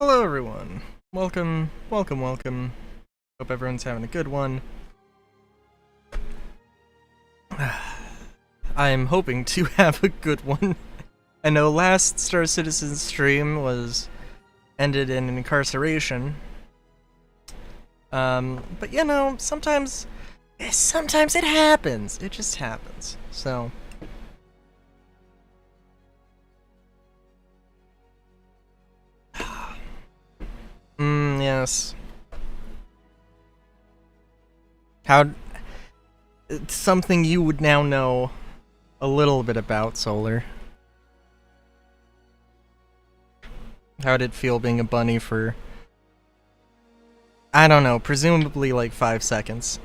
Hello everyone. Welcome, welcome, welcome. Hope everyone's having a good one. I'm hoping to have a good one. I know last Star Citizen stream ended in incarceration. But you know, sometimes it happens. It just happens. So yes. It's something you would now know a little bit about, Solar. How did it feel being a bunny for, I don't know, presumably like 5 seconds?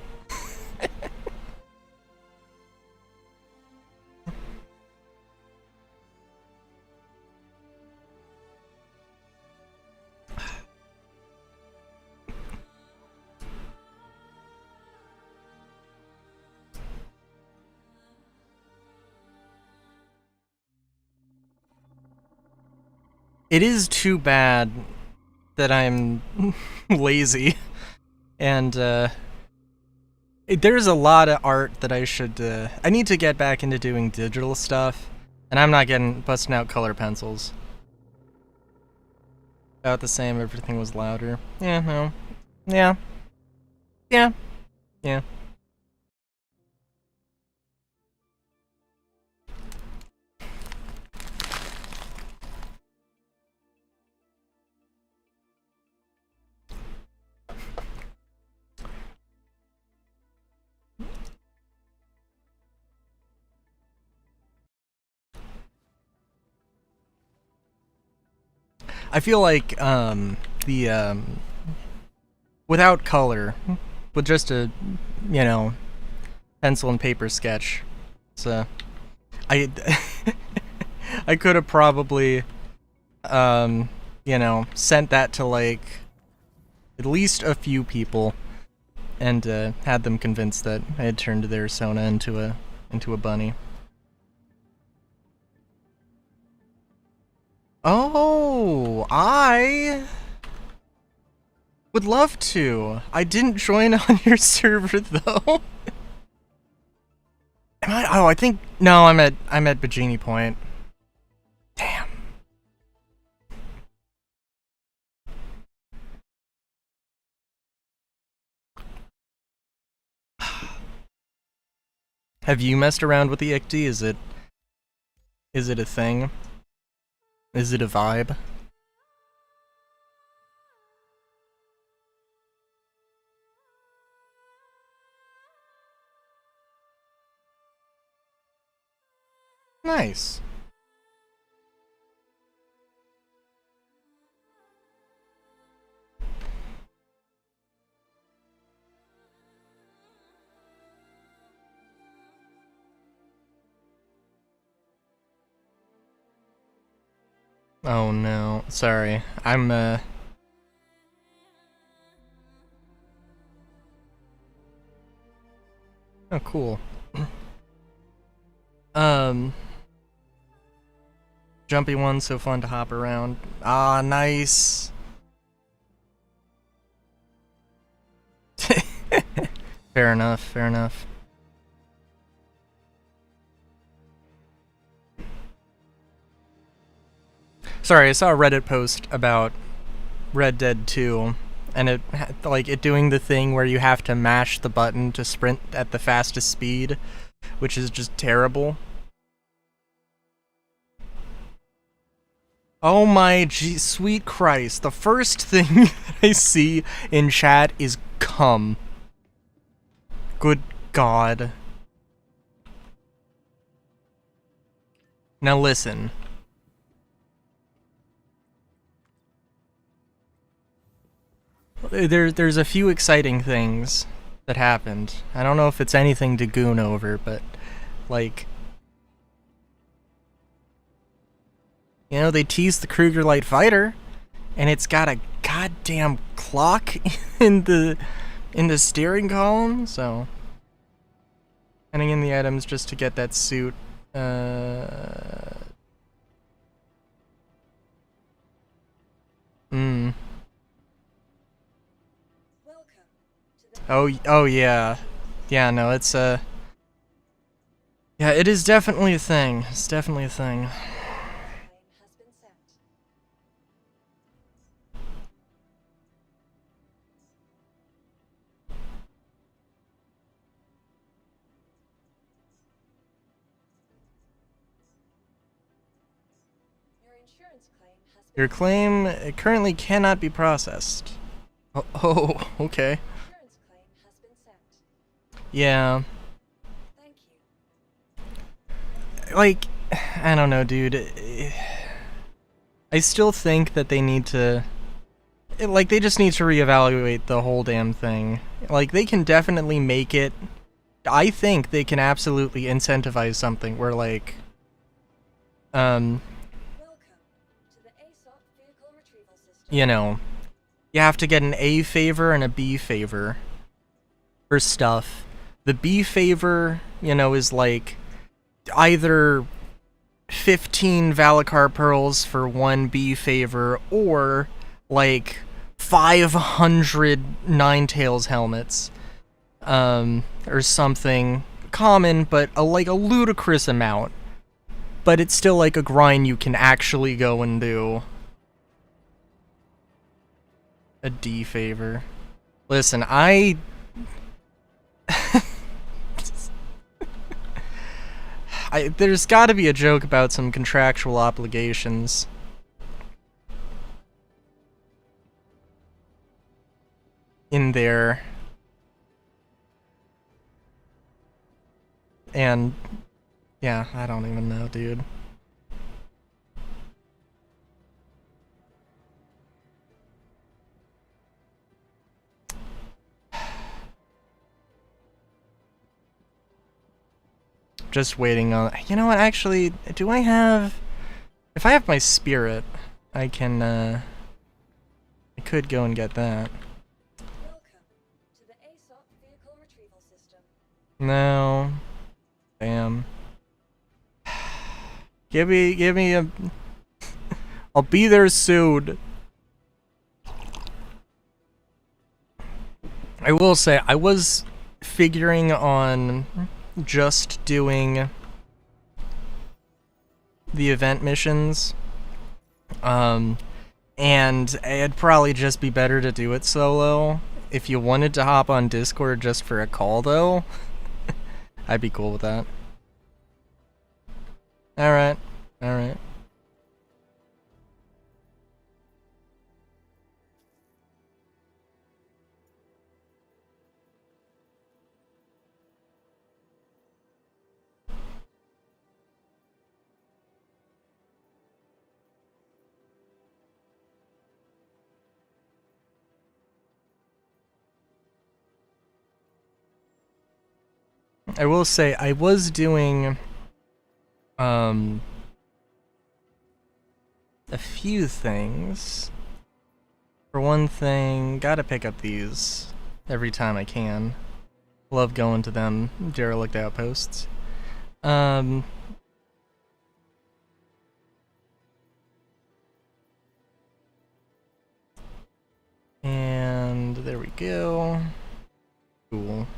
It is too bad that I'm lazy, and there's a lot of art that I need to get back into doing digital stuff, and I'm not busting out color pencils. About the same, everything was louder. Yeah, no. Yeah. Yeah. Yeah. I feel like without color, with just a, you know, pencil and paper sketch, so I I could have probably sent that to like at least a few people and had them convinced that I had turned their Sona into a bunny. Oh, I would love to. I didn't join on your server though. Am I? Oh, I think no. I'm at Bajini Point. Damn. Have you messed around with the ICD? Is it a thing? Is it a vibe? Nice. Oh no. Sorry. I'm Oh, cool. Jumpy one, so fun to hop around. Ah, nice. Fair enough, fair enough. Sorry, I saw a Reddit post about Red Dead 2, and it doing the thing where you have to mash the button to sprint at the fastest speed, which is just terrible. Oh my sweet Christ, the first thing I see in chat is cum. Good God. Now listen. There's a few exciting things that happened. I don't know if it's anything to goon over, but like, you know, they teased the Kruger Light Fighter, and it's got a goddamn clock in the steering column. So, handing in the items just to get that suit. Hmm. Oh yeah. Yeah, no, it's yeah, it is definitely a thing. It's definitely a thing. Your claim currently cannot be processed. Oh, okay. Yeah. Like, I don't know, dude. I still think that they need to... Like, they just need to reevaluate the whole damn thing. Like, they can definitely make it... I think they can absolutely incentivize something where, like... You know, you have to get an A favor and a B favor for stuff. The B favor, you know, is like either 15 Valakar pearls for one B favor, or like 500 Ninetales helmets, or something common, but like a ludicrous amount. But it's still like a grind you can actually go and do. A D favor. Listen, there's gotta be a joke about some contractual obligations. In there. And, yeah, I don't even know, dude. Just waiting on... You know what, actually, do I have... If I have my spirit, I can, I could go and get that. No. Damn. Give me a... I'll be there soon. I will say, I was figuring on just doing the event missions, and it'd probably just be better to do it solo. If you wanted to hop on Discord just for a call, though, I'd be cool with that. Alright, alright. I will say, I was doing, a few things. For one thing, gotta pick up these every time I can. Love going to them derelict outposts. And there we go. Cool.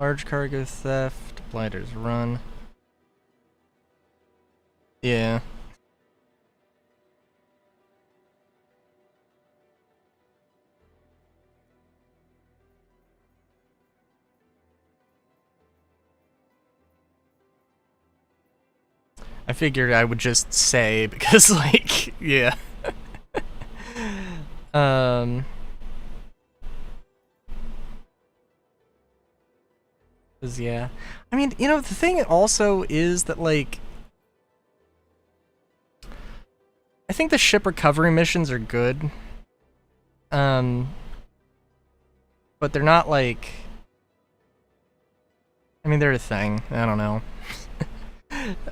Large cargo theft, Blighter's Run. Yeah. I figured I would just say, because, like, yeah. Yeah. I mean, you know, the thing also is that, like, I think the ship recovery missions are good. But they're not, like... I mean, they're a thing. I don't know.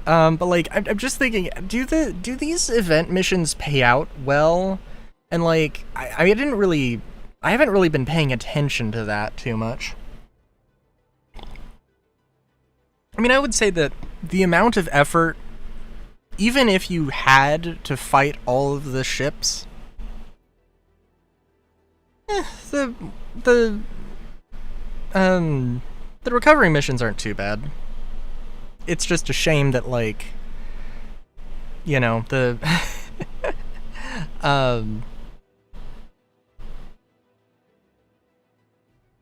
But, like, I'm just thinking, do these event missions pay out well? And, like, I haven't really been paying attention to that too much. I mean, I would say that the amount of effort, even if you had to fight all of the ships, the the recovery missions aren't too bad. It's just a shame that, like, you know, the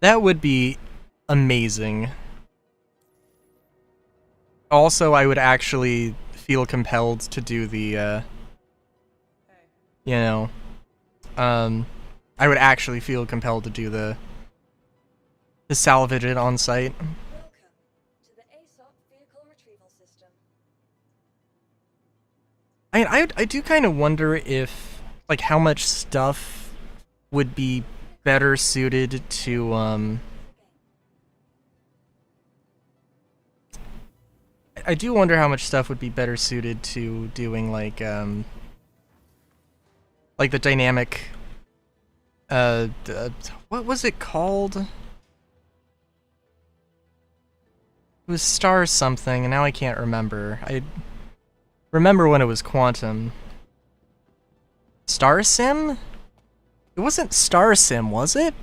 that would be amazing. Also, I would actually feel compelled to do the, you know, I would actually feel compelled to do the salvage it on site. Welcome to the ASOP vehicle retrieval system. I do kind of wonder if, like, how much stuff would be better suited to, I do wonder how much stuff would be better suited to doing, like the dynamic, what was it called? It was Star something, and now I can't remember. I remember when it was Quantum. Star Sim? It wasn't Star Sim, was it?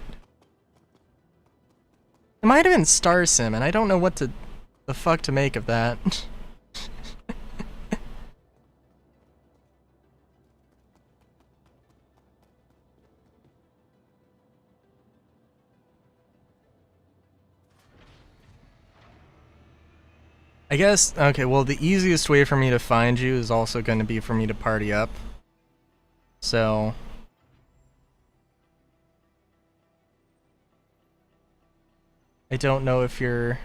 It might have been Star Sim, and I don't know what the fuck to make of that. I guess, okay, well, the easiest way for me to find you is also going to be for me to party up. So... I don't know if you're...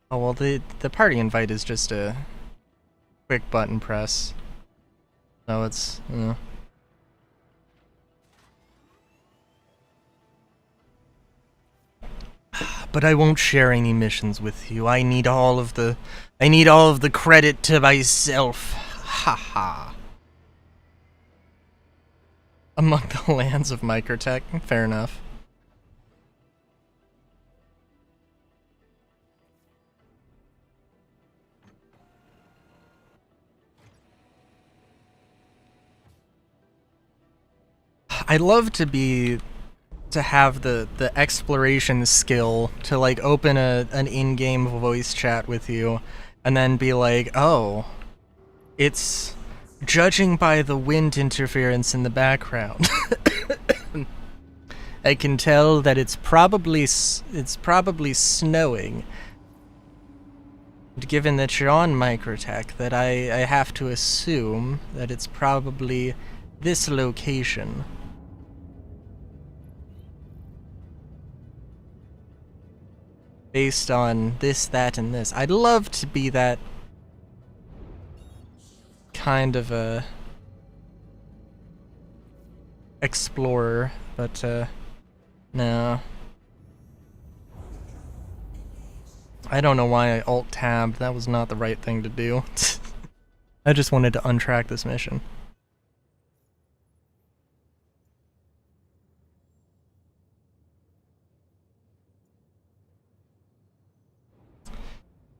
Oh, well, the party invite is just a quick button press. So it's... But I won't share any missions with you. I need all of the credit to myself. Ha ha. Among the lands of Microtech. Fair enough. I'd love to have the exploration skill to, like, open an in-game voice chat with you and then be like, oh, it's judging by the wind interference in the background. I can tell that it's probably snowing. Given that you're on Microtech, that I have to assume that it's probably this location. Based on this, that, and this. I'd love to be that kind of a explorer, but no. I don't know why I alt-tabbed. That was not the right thing to do. I just wanted to untrack this mission.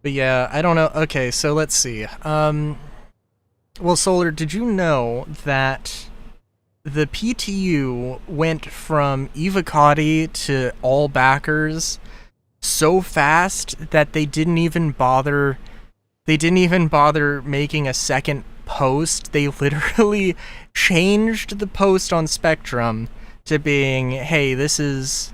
But yeah, I don't know. Okay, so let's see. Well, Solar, did you know that the PTU went from Evocati to all backers so fast that they didn't even bother making a second post? They literally changed the post on Spectrum to being, hey, this is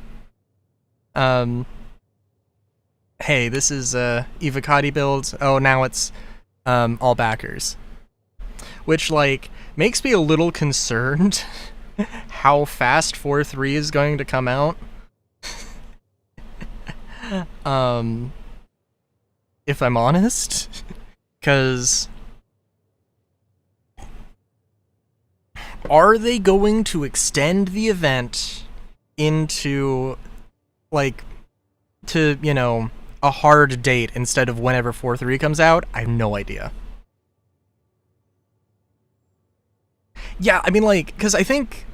Evocati build. Oh, now it's all backers. Which, like, makes me a little concerned how fast 4.3 is going to come out. If I'm honest. Because are they going to extend the event into, like, to, you know, a hard date instead of whenever 4.3 comes out? I have no idea. Yeah, I mean, like, because I think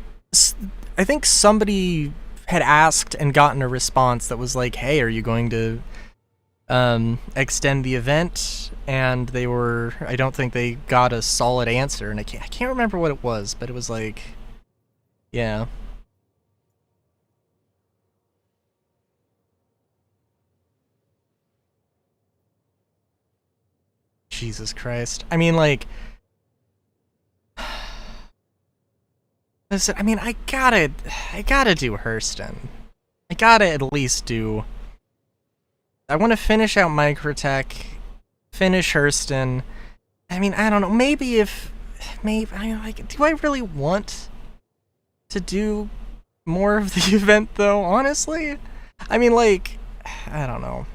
somebody had asked and gotten a response that was like, hey, are you going to extend the event, and I don't think they got a solid answer, and I can't remember what it was, but it was like, yeah. Jesus Christ. I mean, like, listen, I mean, I gotta do Hurston. I gotta at least do. I want to finish out Microtech, finish Hurston. I mean, I don't know. Maybe do I really want to do more of the event though? Honestly, I mean, like, I don't know.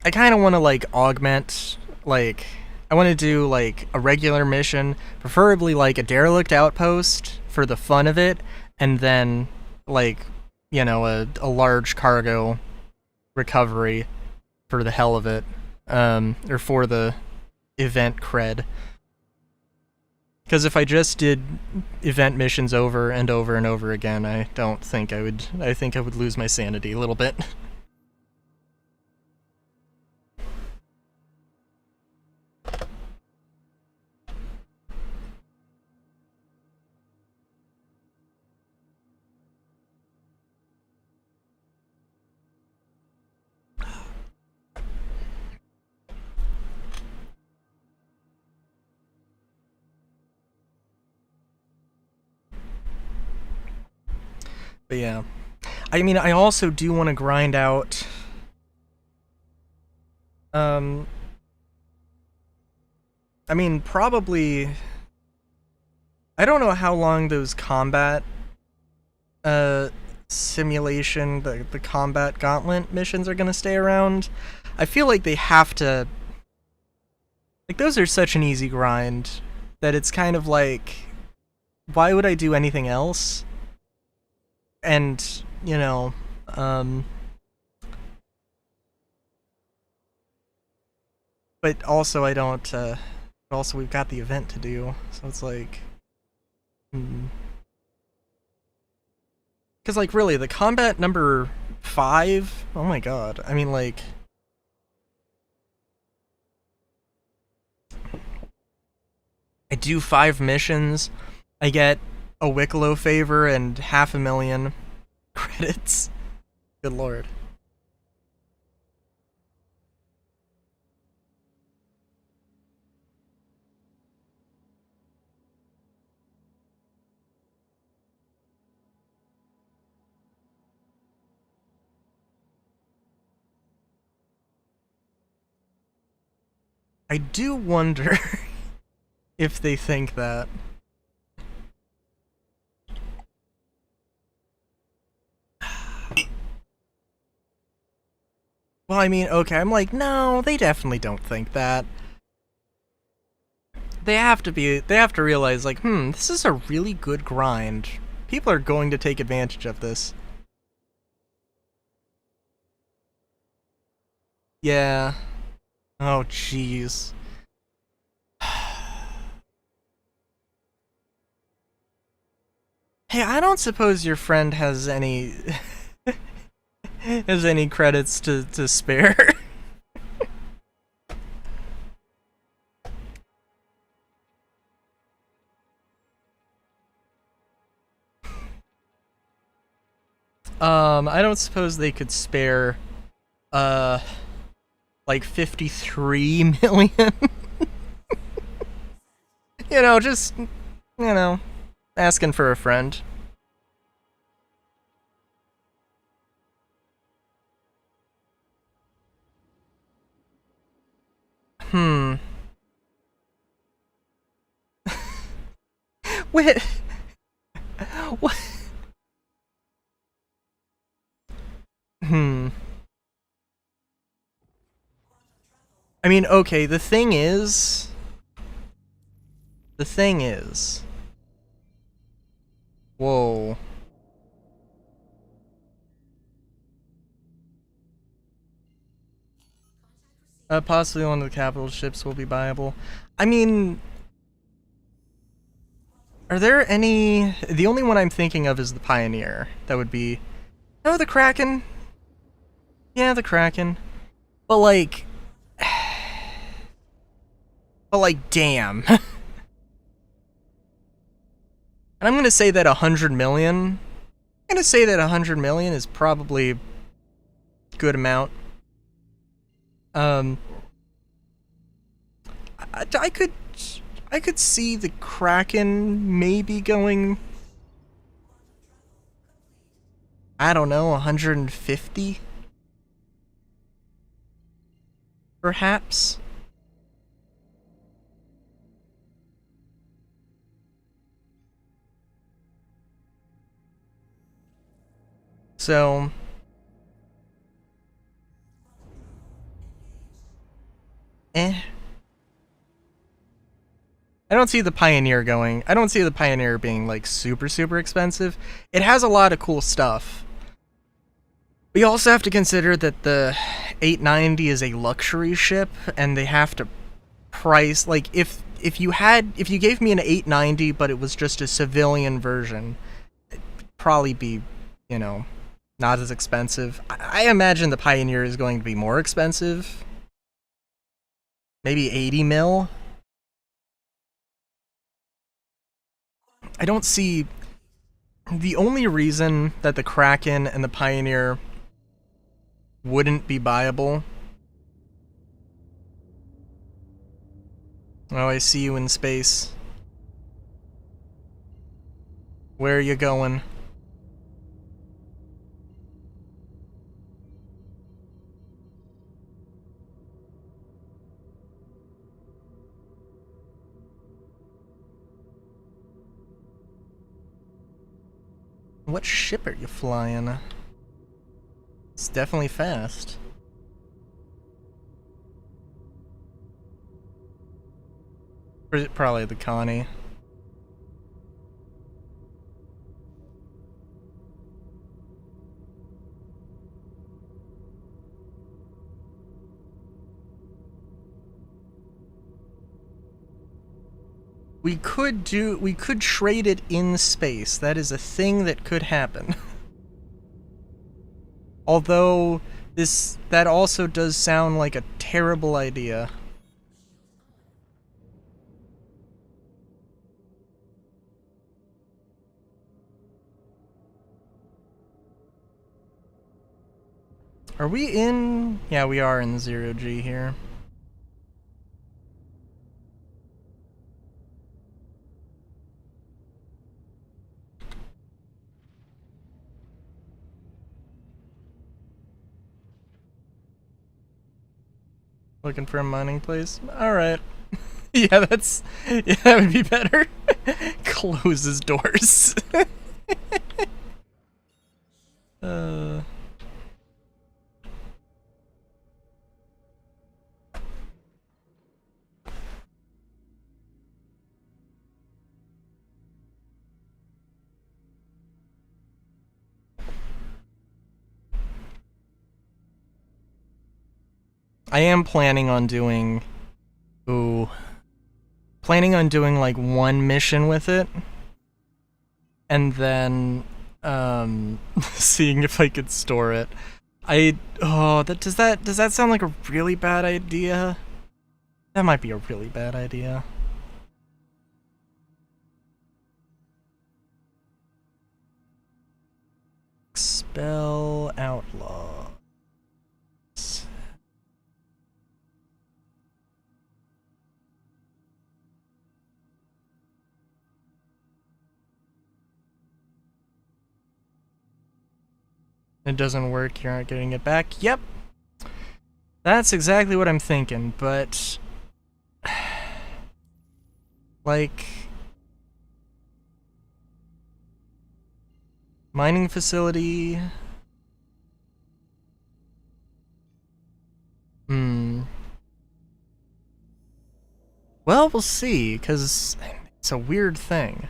I kind of want to like augment, like, I want to do like a regular mission, preferably like a derelict outpost for the fun of it, and then like, you know, a large cargo recovery for the hell of it, or for the event cred. Because if I just did event missions over and over and over again, I think I would lose my sanity a little bit. But yeah. I mean, I also do want to grind out... I mean, probably... I don't know how long those combat... simulation, the combat gauntlet missions are gonna stay around. I feel like they have to... Like, those are such an easy grind that it's kind of like... Why would I do anything else? And, you know, but also I don't, also we've got the event to do, so it's like, Because, like, really, the combat number 5, oh my god, I mean, like, I do 5 missions, I get a Wicklow favor and 500,000 credits. Good lord. I do wonder if they think that. Well, I mean, okay, I'm like, no, they definitely don't think that. They have to realize, like, this is a really good grind. People are going to take advantage of this. Yeah. Oh, jeez. Hey, I don't suppose your friend has any... has any credits to spare? I don't suppose they could spare, like 53 million? You know, just, you know, asking for a friend. Wait. What? I mean, okay, the thing is... Whoa. Possibly one of the capital ships will be viable. I mean... Are there any... The only one I'm thinking of is the Pioneer. That would be... Oh, the Kraken. Yeah, the Kraken. But like... But like, damn. And I'm gonna say that 100 million... I'm gonna say that 100 million is probably a good amount. I could see the Kraken maybe going, I don't know, 150? Perhaps? So... I don't see the Pioneer going... I don't see the Pioneer being, like, super, super expensive. It has a lot of cool stuff. We also have to consider that the 890 is a luxury ship, and they have to price... Like, if you gave me an 890, but it was just a civilian version, it'd probably be, you know, not as expensive. I imagine the Pioneer is going to be more expensive. Maybe 80 mil? I don't see... The only reason that the Kraken and the Pioneer wouldn't be buyable... Oh, I see you in space. Where are you going? What ship are you flying? It's definitely fast. Or is it probably the Connie? We could trade it in space. That is a thing that could happen. Although, that also does sound like a terrible idea. Are we in... Yeah, we are in 0G here. Looking for a mining place? Alright. Yeah, that would be better. Closes doors. I am planning on doing... Ooh. Planning on doing, like, one mission with it. And then, seeing if I could store it. Does that sound like a really bad idea? That might be a really bad idea. Expel outlaws. It doesn't work, you're not getting it back. Yep. That's exactly what I'm thinking, but... Like... Mining facility... Well, we'll see, because it's a weird thing.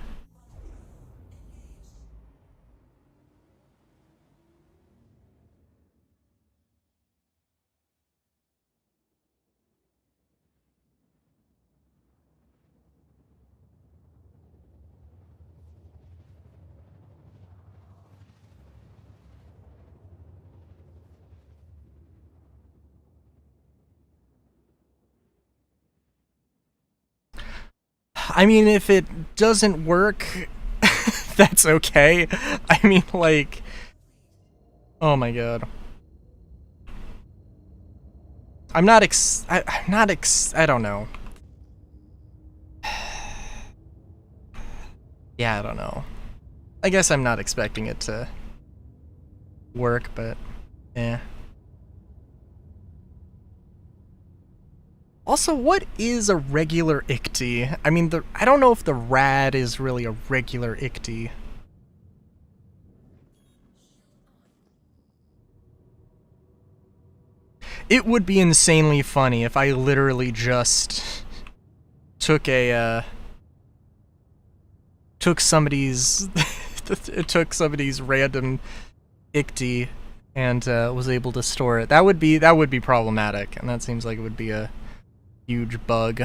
I mean, if it doesn't work, that's okay. I mean, like, oh my god. I'm not I don't know. Yeah, I don't know. I guess I'm not expecting it to work, but yeah. Also, what is a regular ICTY? I mean, I don't know if the rad is really a regular ICTY. It would be insanely funny if I literally just took took somebody's random ICTY and was able to store it. That would be problematic, and that seems like it would be a huge bug.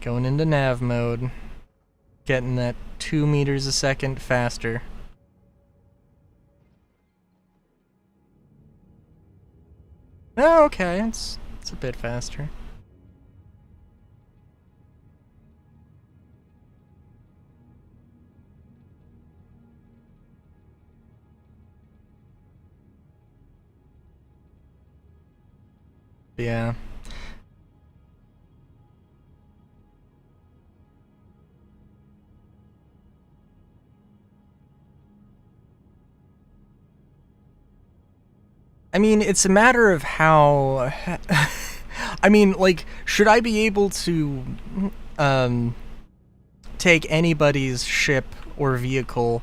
Going into nav mode, getting that 2 meters a second faster. Oh, okay, it's a bit faster. Yeah. I mean, it's a matter of how... I mean, like, should I be able to take anybody's ship or vehicle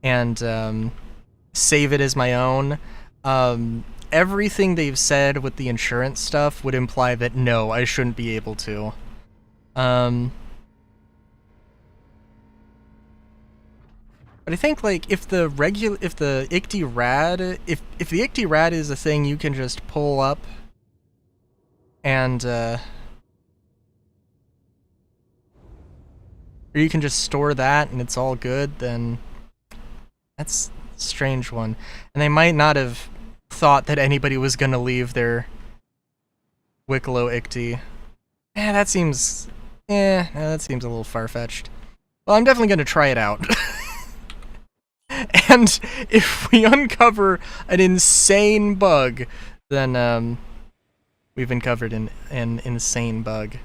and save it as my own? Everything they've said with the insurance stuff would imply that no, I shouldn't be able to. But I think, like, if the ICTY rad, if the ICTY rad is a thing you can just pull up and or you can just store that and it's all good, then that's a strange one. And they might not have thought that anybody was gonna leave their Wicklow ICTY. That seems no, that seems a little far-fetched. Well, I'm definitely gonna try it out. And if we uncover an insane bug, then we've uncovered an insane bug.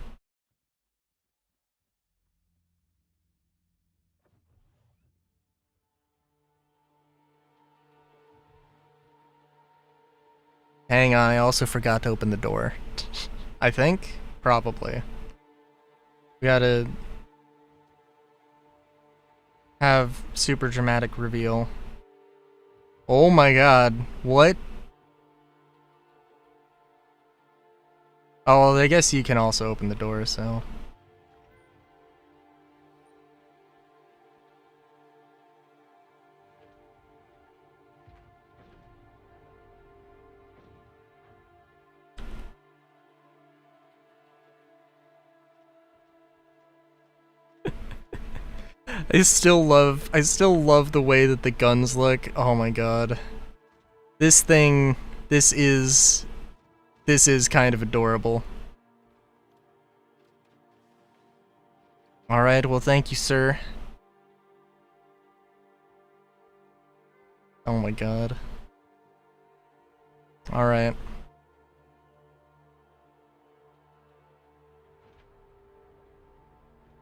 Hang on, I also forgot to open the door. I think? Probably. We gotta have super dramatic reveal. Oh my god, what? Oh, well, I guess you can also open the door, so... I still love the way that the guns look. Oh my god. This is kind of adorable. Alright, well thank you, sir. Oh my god. Alright.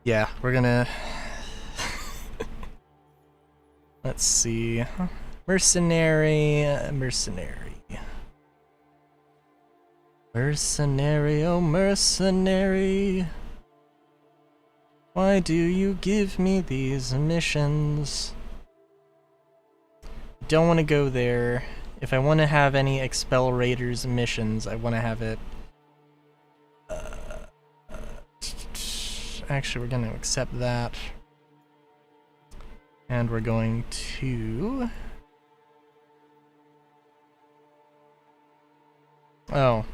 Yeah, we're gonna... Let's see. Mercenary. Mercenary, oh mercenary. Why do you give me these missions? Don't want to go there. If I want to have any Expel Raiders missions, I want to have it... Actually, we're going to accept that. And we're going to... Oh.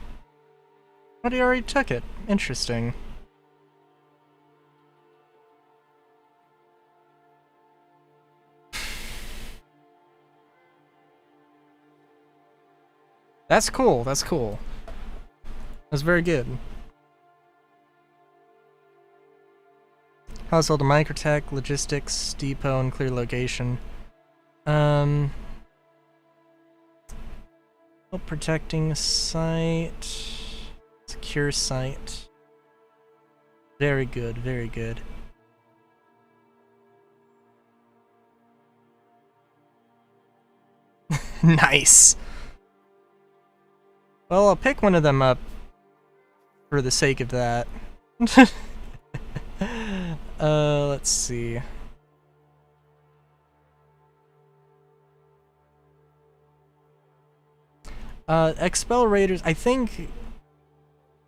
But he already took it. Interesting. That's cool, that's cool. was very good. Household and Microtech, logistics, depot, and clear location. Protecting site, secure site. Very good, very good. Nice. Well, I'll pick one of them up for the sake of that. Let's see. Expel Raiders, I think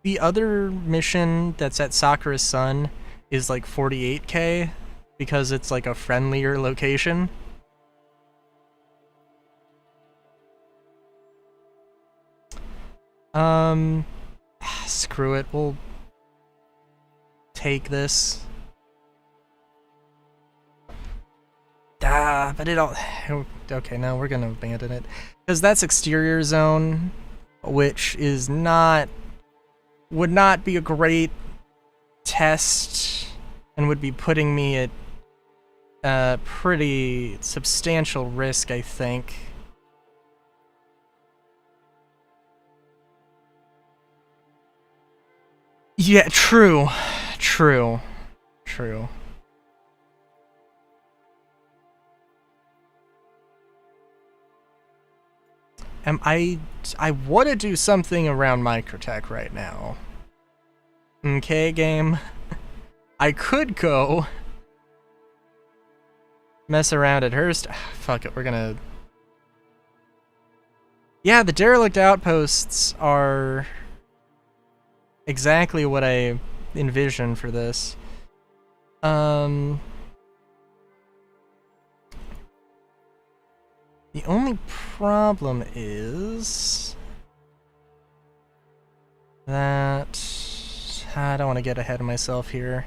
the other mission that's at Sakura's Sun is like 48k because it's like a friendlier location. Screw it, we'll take this. But it all... Okay, no, we're gonna abandon it. Because that's exterior zone, which is not... would not be a great test, and would be putting me at a pretty substantial risk, I think. Yeah, true. True. True. I want to do something around Microtech right now. Okay, game. I could go mess around at Hearst. Fuck it, we're gonna... Yeah, the derelict outposts are exactly what I envisioned for this. The only problem is that I don't want to get ahead of myself here.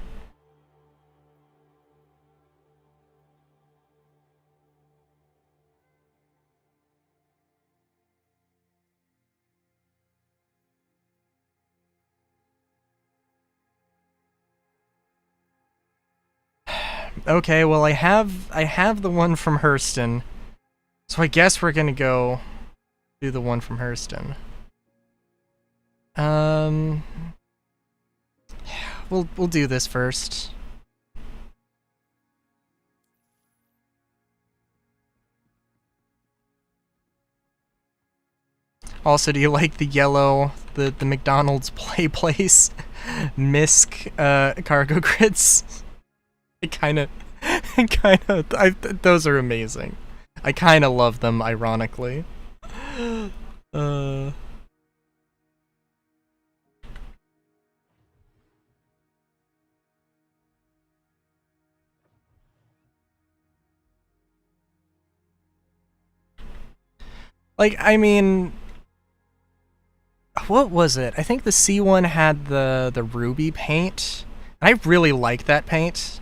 Okay, well I have the one from Hurston. So I guess we're gonna go do the one from Hurston. We'll do this first. Also, do you like the yellow, the McDonald's play place misc cargo grids? Those are amazing. I kind of love them, ironically. Like, I mean... What was it? I think the C1 had the ruby paint. And I really liked that paint.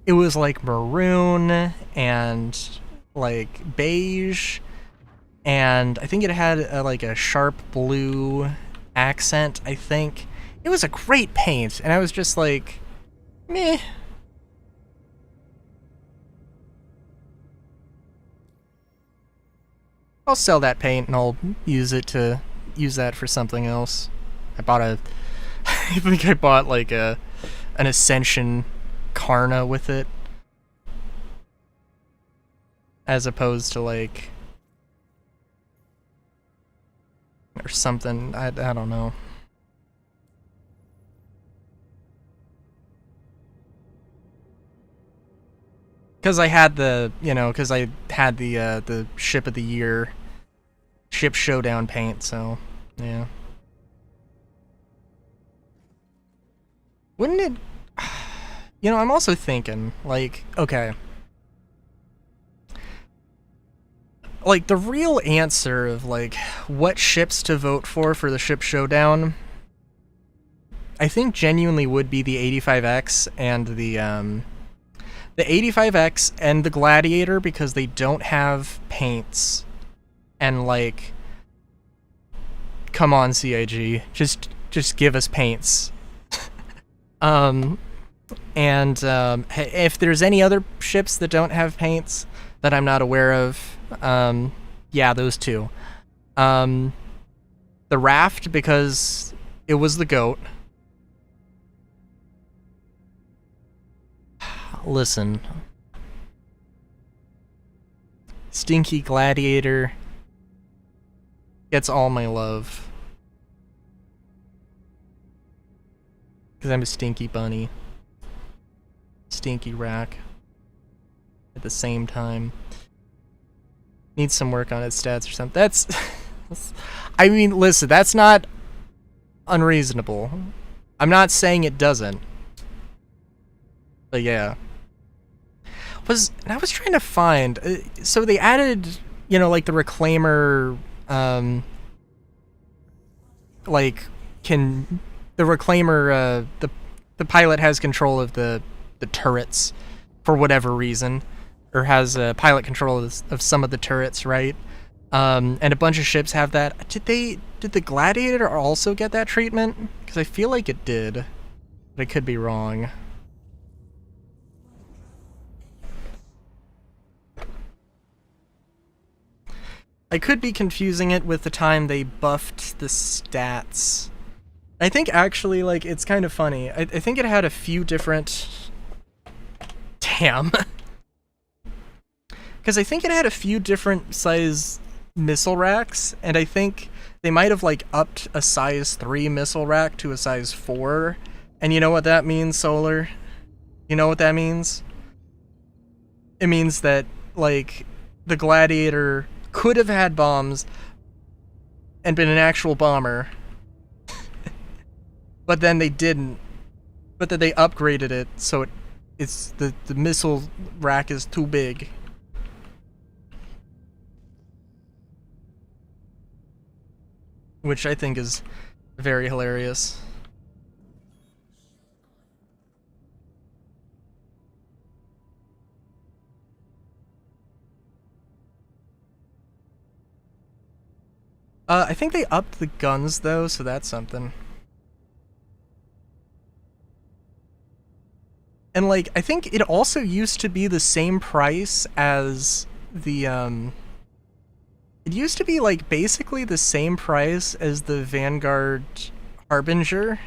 It was like maroon and like beige, and I think it had like a sharp blue accent. I think it was a great paint, and I was just like, meh. I'll sell that paint and I'll use that for something else. I think I bought like an Ascension Karna with it, as opposed to like, or something. I don't know. Because I had the Ship of the Year, Ship Showdown paint, so yeah. Wouldn't it... You know, I'm also thinking, like, okay. Like, the real answer of, like, what ships to vote for the Ship Showdown, I think genuinely would be the 85X and the 85X and the Gladiator, because they don't have paints. And, like, come on, CIG, just give us paints. If there's any other ships that don't have paints that I'm not aware of, yeah, those two. The Raft, because it was the GOAT. Listen. Stinky Gladiator gets all my love. Because I'm a stinky bunny. Stinky rack. At the same time. Needs some work on its stats or something. That's... I mean, listen, that's not unreasonable. I'm not saying it doesn't. But yeah. I was trying to find... so they added, you know, like the Reclaimer... like, can... The Reclaimer, the pilot has control of the turrets for whatever reason. Or has pilot control of some of the turrets, right? And a bunch of ships have that. Did the Gladiator also get that treatment? Because I feel like it did. But I could be wrong. I could be confusing it with the time they buffed the stats. I think actually, like, it's kind of funny. I think it had a few different... Damn. Because I think it had a few different size missile racks, and I think they might have, like, upped a size 3 missile rack to a size 4. And you know what that means, Solar? You know what that means? It means that, like, the Gladiator could have had bombs and been an actual bomber. But then they didn't. But then they upgraded it, so it's the missile rack is too big. Which I think is very hilarious. I think they upped the guns though, so that's something. And like, I think it also used to be the same price as the, it used to be like basically the same price as the Vanguard Harbinger.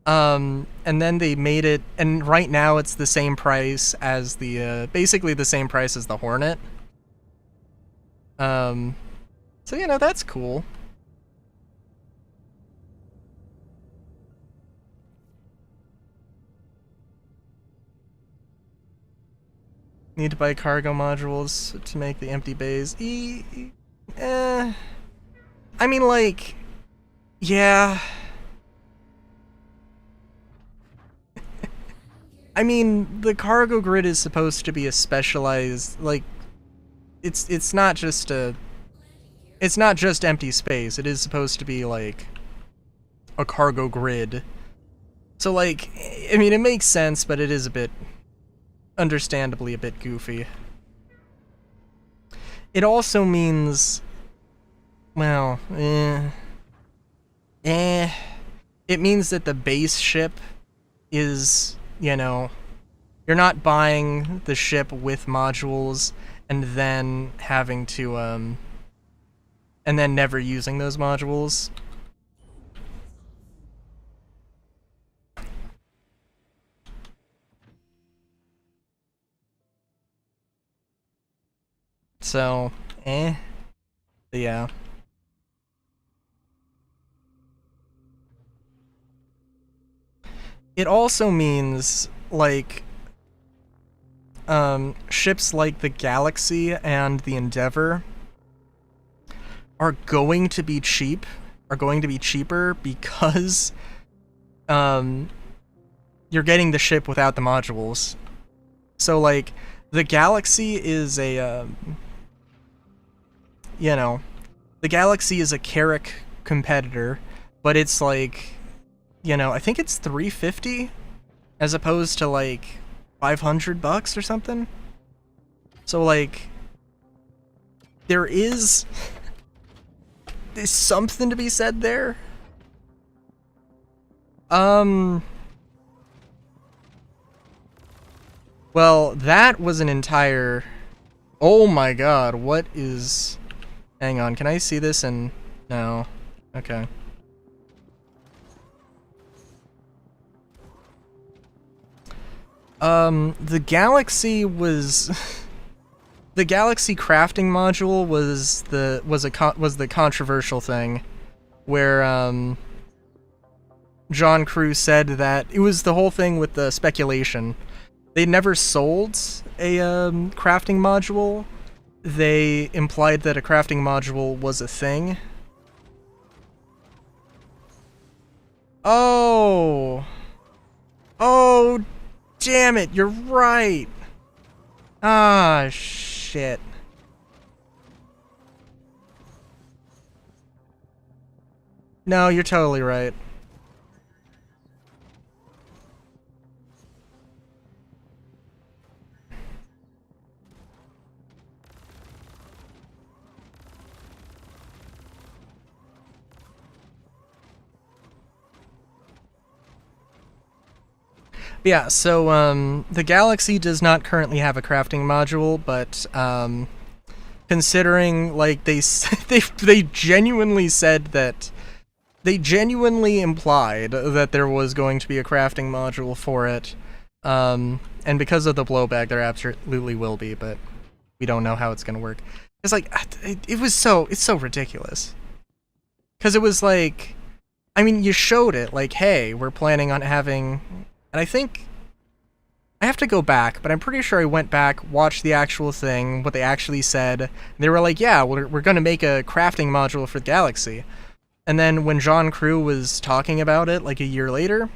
And then they made it, and right now it's the same price as the, basically the same price as the Hornet. So, you know, that's cool. Need to buy cargo modules to make the empty bays. I mean, like, yeah. I mean, the cargo grid is supposed to be a specialized, like, it's not just empty space. It is supposed to be, like, a cargo grid. So, like, I mean, it makes sense, but it is a bit, understandably, a bit goofy. It also means, well, it means that the base ship is, you know, you're not buying the ship with modules and then having to, and then never using those modules. So, yeah. It also means, like, ships like the Galaxy and the Endeavor are going to be cheaper because, you're getting the ship without the modules. So, like, the Galaxy is a, you know, the Galaxy is a Carrack competitor, but it's like, you know, I think it's $350 as opposed to like $500 or something. So like, there is there's something to be said there. Well, that was an entire... Oh my god, what is... Hang on, can I see this and... No. Okay. The Galaxy was... The Galaxy crafting module was the controversial thing, where, John Crew said that it was the whole thing with the speculation. They never sold a crafting module. They implied that a crafting module was a thing. Oh! Oh, damn it, you're right! Ah, shit. No, you're totally right. Yeah, so, the Galaxy does not currently have a crafting module, but, considering, like, they genuinely said that... They genuinely implied that there was going to be a crafting module for it, and because of the blowback, there absolutely will be, but we don't know how it's gonna work. It's like, it's so ridiculous. Because it was like... I mean, you showed it, like, hey, we're planning on having... And I think... I have to go back, but I'm pretty sure I went back, watched the actual thing, what they actually said, and they were like, yeah, we're gonna make a crafting module for the Galaxy. And then when John Crew was talking about it, like, a year later,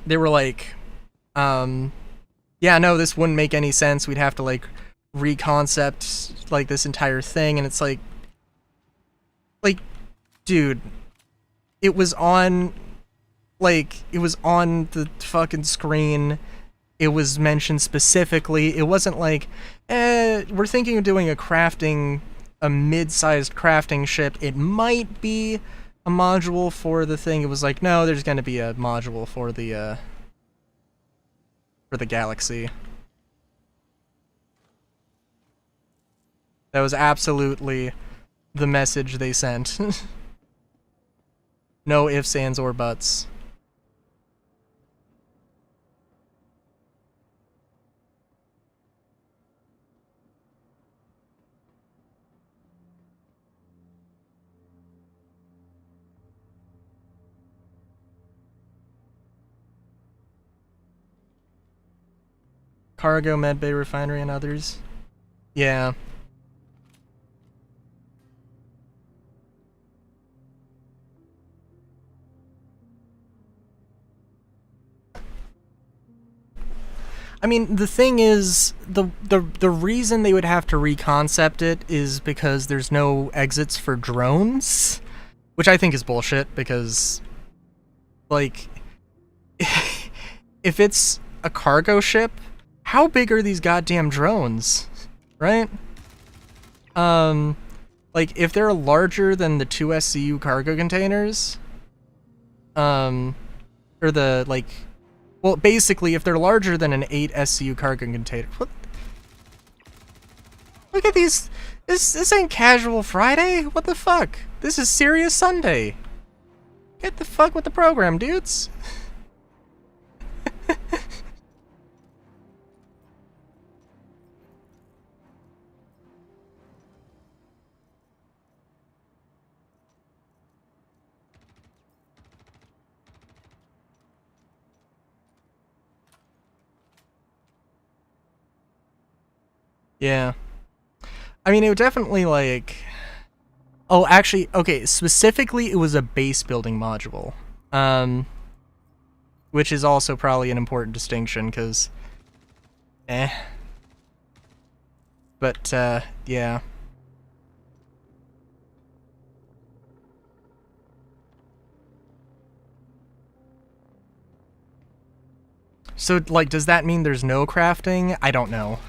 they were like, yeah, no, this wouldn't make any sense, we'd have to, like, reconcept, like, this entire thing, and it's like, dude, it was on... Like, it was on the fucking screen, it was mentioned specifically, it wasn't like, we're thinking of doing a mid-sized crafting ship, it might be a module for the thing. It was like, no, there's gonna be a module for the Galaxy. That was absolutely the message they sent. No ifs, ands, or buts. Cargo, Medbay Refinery, and others. Yeah. I mean, the thing is, the reason they would have to reconcept it is because there's no exits for drones, which I think is bullshit, because, like, if it's a cargo ship, how big are these goddamn drones, right? Like, if they're larger than the 2 SCU cargo containers, or the, like... Well, basically, if they're larger than an 8 SCU cargo container... What? Look at these... This ain't Casual Friday? What the fuck? This is Serious Sunday. Get the fuck with the program, dudes. Yeah. I mean, it would definitely, like... Oh, actually, okay, specifically, it was a base building module. Which is also probably an important distinction, because... But, yeah. So, like, does that mean there's no crafting? I don't know.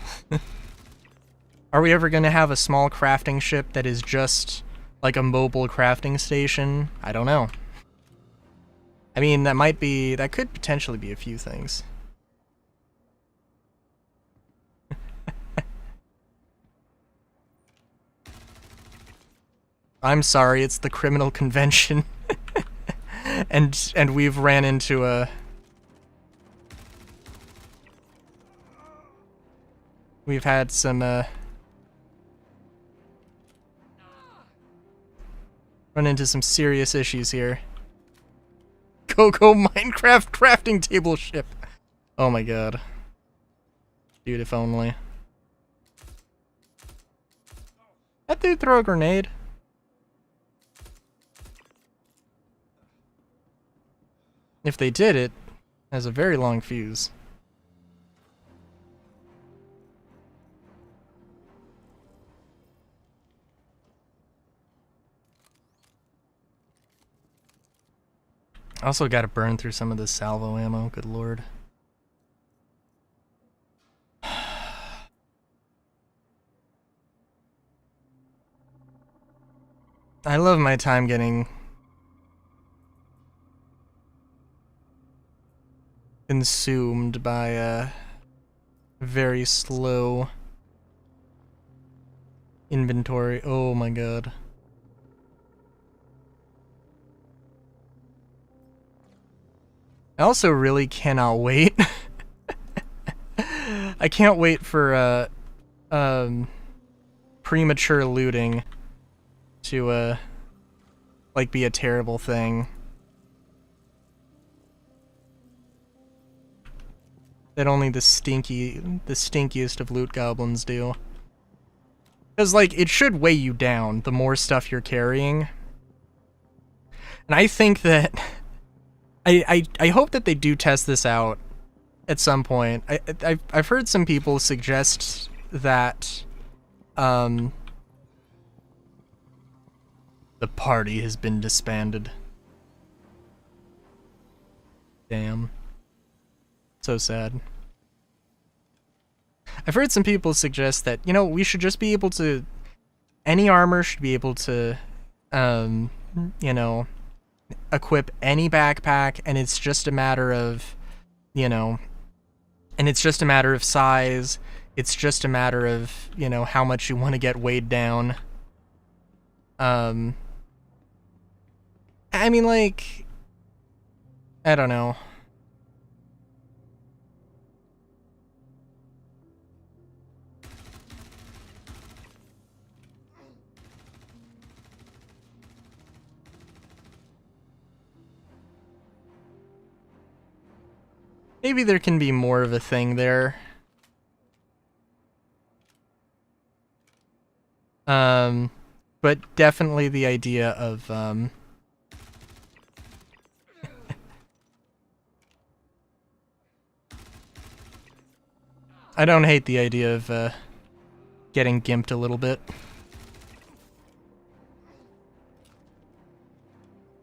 Are we ever going to have a small crafting ship that is just Like a mobile crafting station? I don't know. I mean, that could potentially be a few things. I'm sorry, it's the criminal convention. and we've ran into a... We've had some, run into some serious issues here. Go Minecraft crafting table ship! Oh my god. Dude, if only. That dude throw a grenade? If they did, it has a very long fuse. Also gotta burn through some of this salvo ammo, good lord. I love my time getting consumed by a very slow inventory. Oh my god. I also really cannot wait. I can't wait for premature looting to like be a terrible thing. That only the stinkiest of loot goblins do. Because, like, it should weigh you down the more stuff you're carrying. And I think that I hope that they do test this out at some point. I've heard some people suggest that the party has been disbanded. Damn. So sad. I've heard some people suggest that, you know, we should just be able to... Any armor should be able to, you know, equip any backpack, and it's just a matter of, you know... And it's just a matter of size. It's just a matter of, you know, how much you want to get weighed down. I mean, like... I don't know. Maybe there can be more of a thing there. But definitely the idea of, I don't hate the idea of, getting gimped a little bit.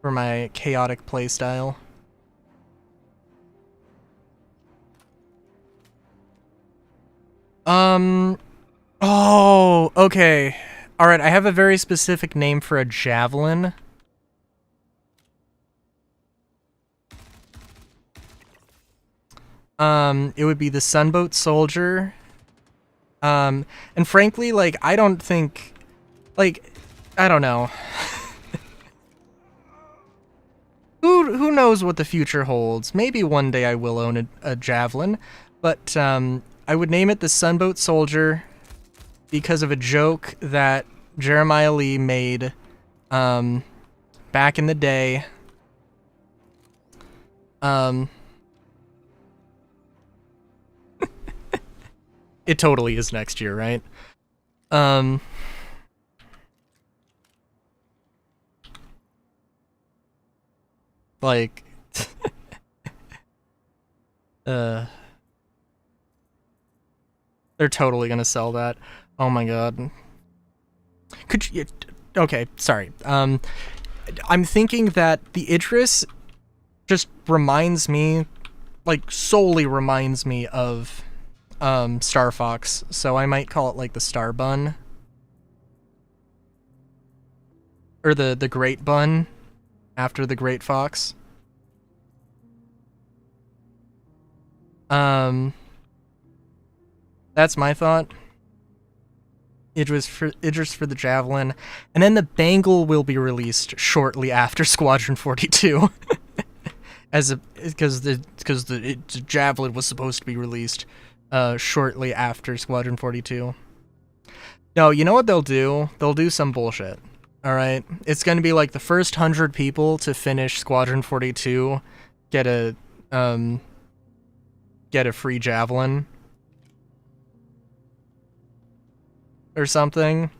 For my chaotic playstyle. Oh, okay. Alright, I have a very specific name for a javelin. It would be the Sunboat Soldier. And frankly, like, I don't think... Like, I don't know. Who knows what the future holds? Maybe one day I will own a javelin, but, I would name it the Sunboat Soldier because of a joke that Jeremiah Lee made back in the day. It totally is next year, right? Like... They're totally gonna sell that. Oh my god. Could you... Okay, sorry. I'm thinking that the Idris just reminds me, like, solely reminds me of, Star Fox, so I might call it, like, the Star Bun. or the Great Bun after the Great Fox. That's my thought. Idris for the Javelin, and then the Bangle will be released shortly after Squadron 42, because the Javelin was supposed to be released shortly after Squadron 42. No, you know what they'll do? They'll do some bullshit. All right, it's gonna be like the first 100 people to finish Squadron 42 get a free Javelin. Or something.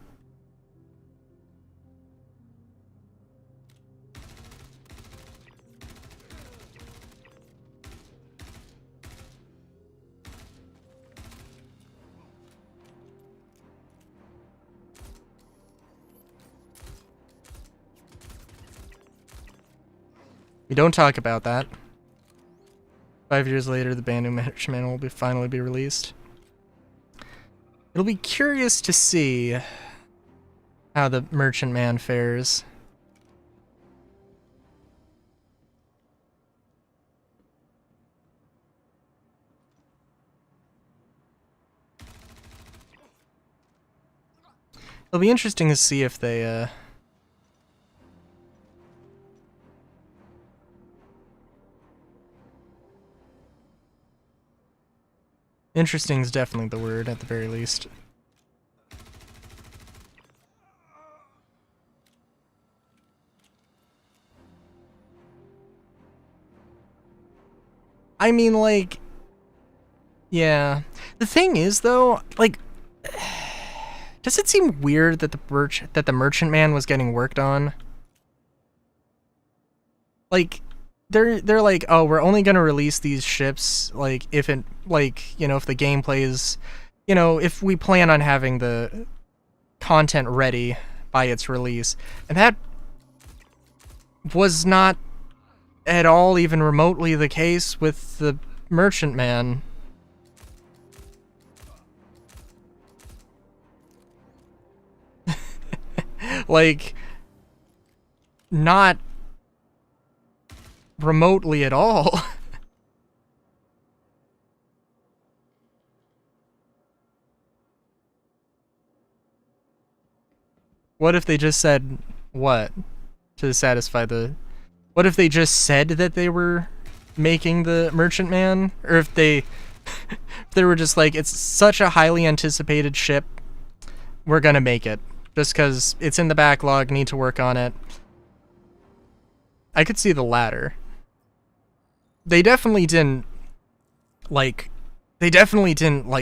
We don't talk about that. 5 years later, the Bandu Merchantman will finally be released. It'll be curious to see how the Merchantman fares. It'll be interesting to see if they, Interesting is definitely the word, at the very least. I mean, like... Yeah. The thing is, though, like... Does it seem weird that the Merchantman was getting worked on? Like... They're like, oh, we're only gonna release these ships, like, if it, like, you know, if the gameplay is, you know, if we plan on having the content ready by its release. And that was not at all even remotely the case with the Merchantman. Like, not remotely at all. What if they just said what to satisfy the... What if they just said that they were making the Merchantman? Or if they if they were just like, it's such a highly anticipated ship, we're gonna make it. Just because it's in the backlog, need to work on it. I could see the latter. They definitely didn't, like,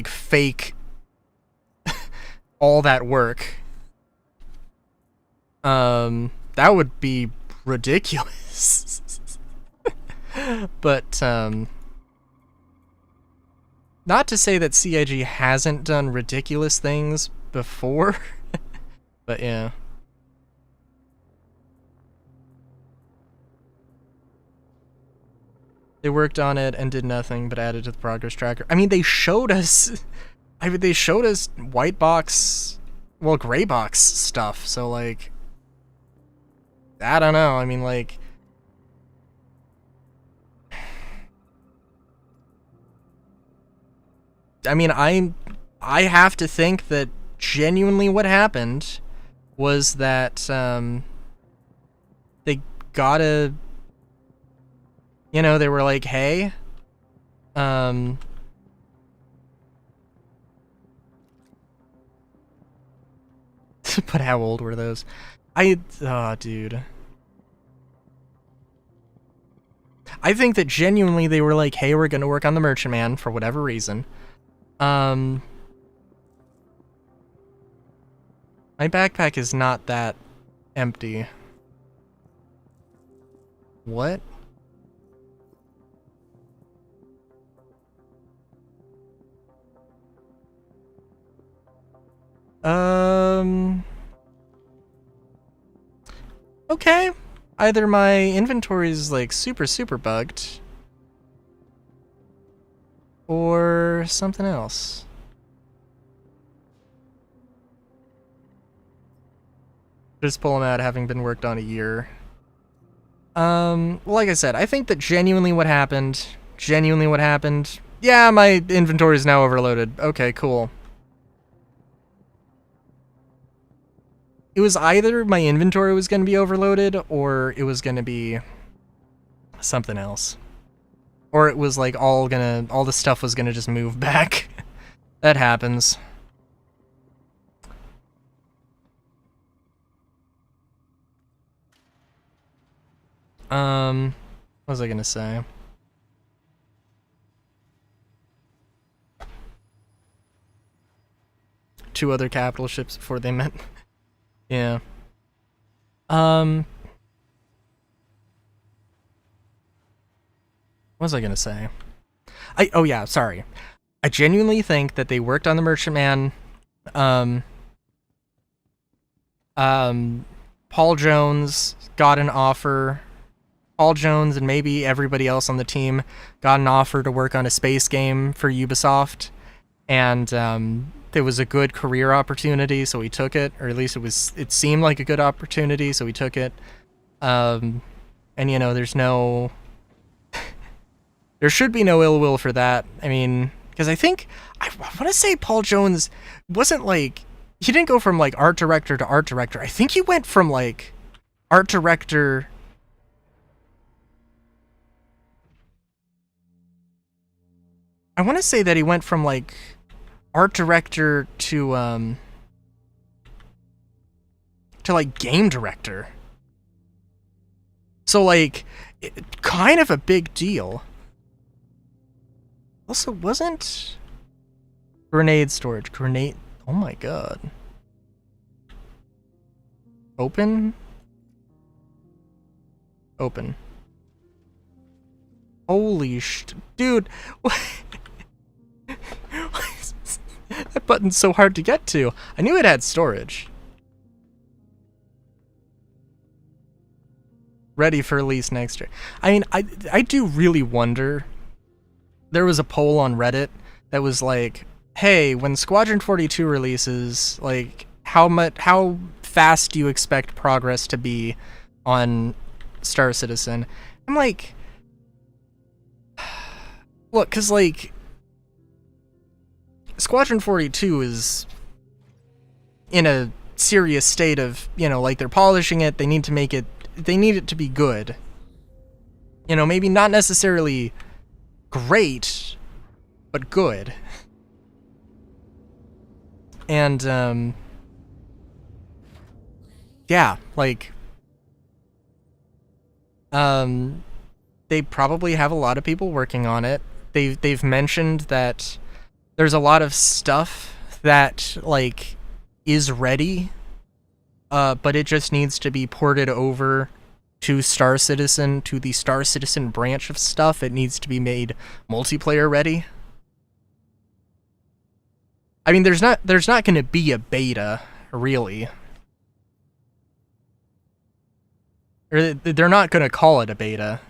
fake all that work. That would be ridiculous. But, not to say that CIG hasn't done ridiculous things before, but yeah. They worked on it and did nothing but added to the progress tracker. I mean, they showed us... they showed us white box... Well, gray box stuff, so, like... I don't know, I mean, like... I mean, I have to think that genuinely what happened was that, they got a... You know, they were like, hey, but how old were those? Dude. I think that genuinely they were like, hey, we're gonna work on the Merchantman for whatever reason. My backpack is not that empty. What? Okay. Either my inventory is like super bugged, or something else. Just pull them out having been worked on a year. Like I said, I think that genuinely what happened, yeah, my inventory is now overloaded. Okay, cool. It was either my inventory was going to be overloaded, or it was going to be something else. Or it was like all the stuff was gonna just move back. That happens. What was I gonna say? Two other capital ships before they met. Yeah. What was I gonna say? Oh yeah, sorry. I genuinely think that they worked on the Merchantman. Paul Jones got an offer. Paul Jones and maybe everybody else on the team got an offer to work on a space game for Ubisoft, and it was a good career opportunity, so we took it, or at least it seemed like a good opportunity, so we took it. And you know, there should be no ill will for that. I mean, because I want to say Paul Jones wasn't like, he didn't go from like art director to art director. I think he went from like art director. I want to say that he went from like art director to like game director. So like, kind of a big deal. Also, wasn't grenade storage. Oh my god. Open. Holy dude. That button's so hard to get to. I knew it had storage. Ready for release next year. I mean, I do really wonder. There was a poll on Reddit that was like, hey, when Squadron 42 releases, like, how fast do you expect progress to be on Star Citizen? I'm like, look, because, like, Squadron 42 is in a serious state of, you know, like, they're polishing it, they need it to be good. You know, maybe not necessarily great, but good. And, yeah, like, they probably have a lot of people working on it. They've mentioned that there's a lot of stuff that, like, is ready, but it just needs to be ported over to Star Citizen, to the Star Citizen branch of stuff. It needs to be made multiplayer ready. I mean, there's not going to be a beta, really. Or they're not going to call it a beta.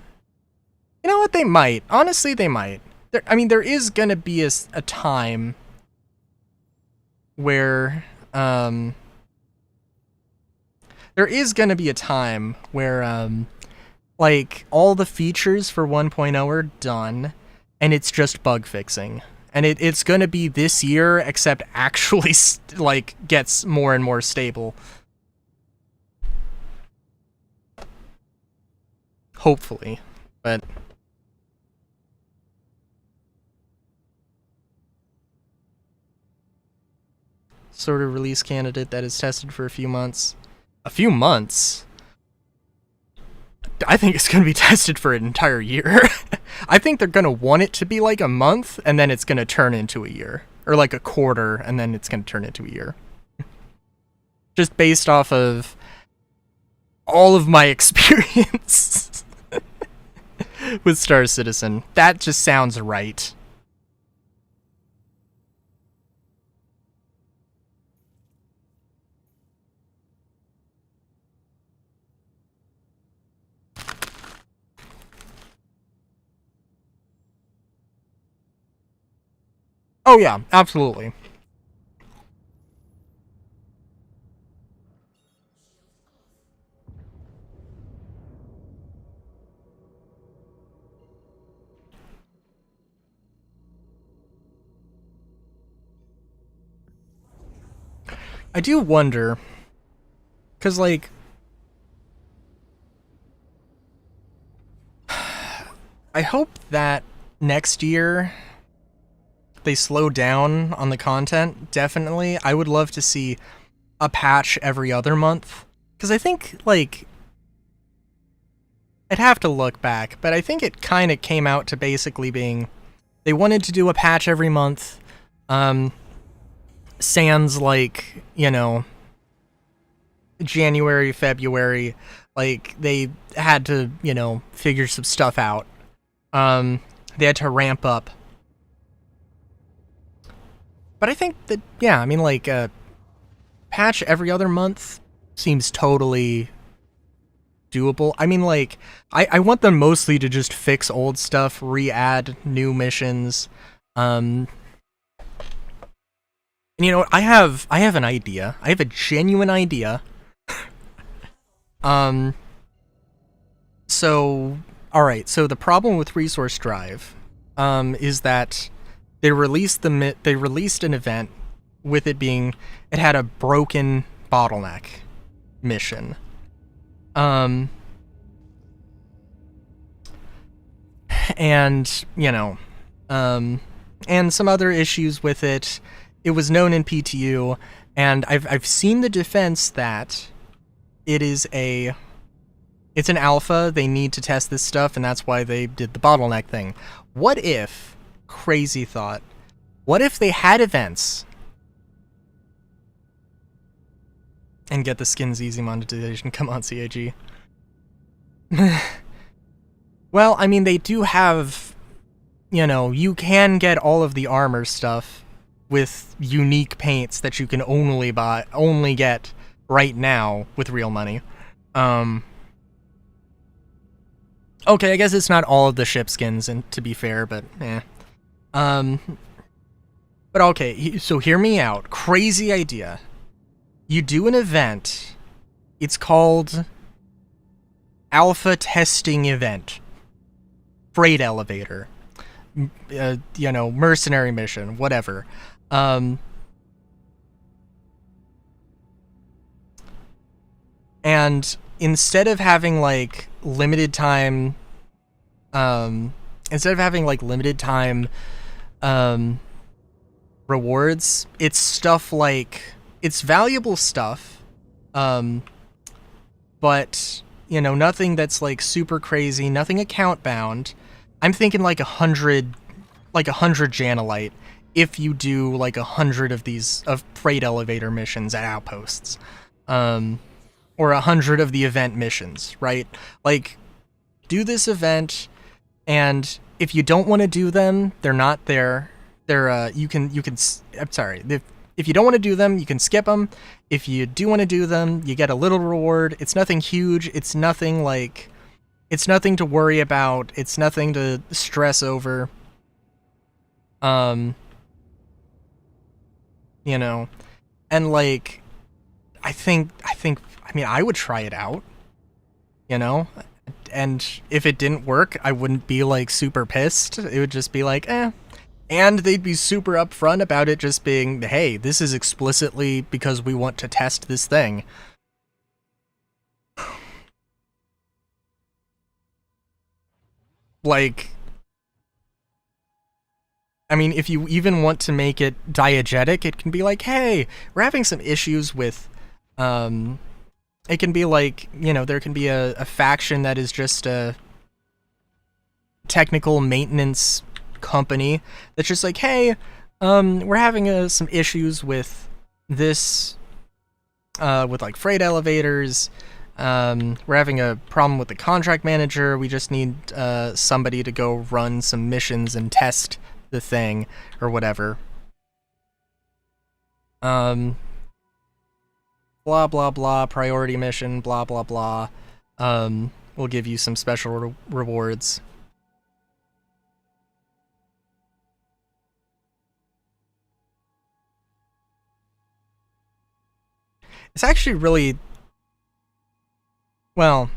You know what? They might. Honestly, they might. There is going to be a time where, like, all the features for 1.0 are done, and it's just bug fixing. And it's going to be this year, except actually, like, gets more and more stable. Hopefully. But sort of release candidate that is tested for a few months. A few months? I think it's going to be tested for an entire year. I think they're going to want it to be like a month, and then it's going to turn into a year. Or like a quarter, and then it's going to turn into a year. Just based off of all of my experience with Star Citizen. That just sounds right. Oh yeah, absolutely. I do wonder, because, like, I hope that next year they slow down on the content, definitely. I would love to see a patch every other month, because I think, like, I'd have to look back, but I think it kind of came out to basically being, they wanted to do a patch every month, sans, like, you know, January, February, like, they had to, you know, figure some stuff out. They had to ramp up. But I think that, yeah, I mean, like, patch every other month seems totally doable. I mean, like, I want them mostly to just fix old stuff, re-add new missions. And you know what? I have an idea. I have a genuine idea. So, alright, so the problem with Resource Drive, is that they released an event with it being, it had a broken bottleneck mission. And, you know, and some other issues with it. It was known in PTU, and I've seen the defense that it's an alpha, they need to test this stuff, and that's why they did the bottleneck thing. What if, crazy thought, what if they had events and get the skins easy monetization? Come on, CAG. Well, I mean, they do have, you know, you can get all of the armor stuff with unique paints that you can only get right now with real money. Okay, I guess it's not all of the ship skins, and to be fair, but eh. But okay, so hear me out. Crazy idea. You do an event. It's called Alpha Testing Event. Freight Elevator. You know, mercenary mission, whatever. And instead of having, like, limited time, rewards, it's stuff like, it's valuable stuff, but, you know, nothing that's, like, super crazy, nothing account bound. I'm thinking like 100 Janelite, if you do like 100 of these freight elevator missions at outposts, or 100 of the event missions, right? Like, do this event, and if you don't want to do them, they're not there. They're I'm sorry. If you don't want to do them, you can skip them. If you do want to do them, you get a little reward. It's nothing huge. It's nothing to worry about. It's nothing to stress over. You know, and like, I mean, I would try it out, you know, and if it didn't work, I wouldn't be like super pissed. It would just be like, eh. And they'd be super upfront about it just being, hey, this is explicitly because we want to test this thing. Like, I mean, if you even want to make it diegetic, it can be like, hey, we're having some issues with, it can be like, you know, there can be a faction that is just a technical maintenance company that's just like, hey, we're having some issues with this, with like freight elevators. We're having a problem with the contract manager. We just need somebody to go run some missions and test the thing or whatever. Blah blah blah, priority mission, blah blah blah. We'll give you some special rewards. It's actually really, well,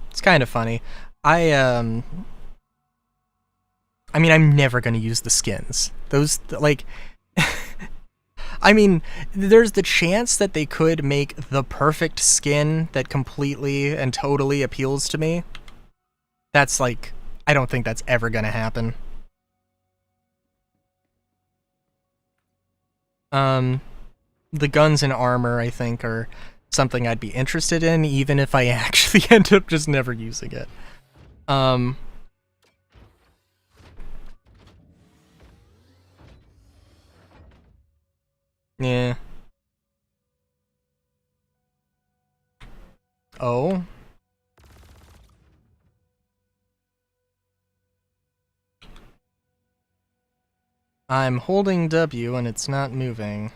it's kind of funny. I mean, I'm never gonna use the skins. Those, like, I mean, there's the chance that they could make the perfect skin that completely and totally appeals to me. That's like, I don't think that's ever gonna happen. The guns and armor, I think, are something I'd be interested in, even if I actually end up just never using it. Yeah. Oh. I'm holding W and it's not moving.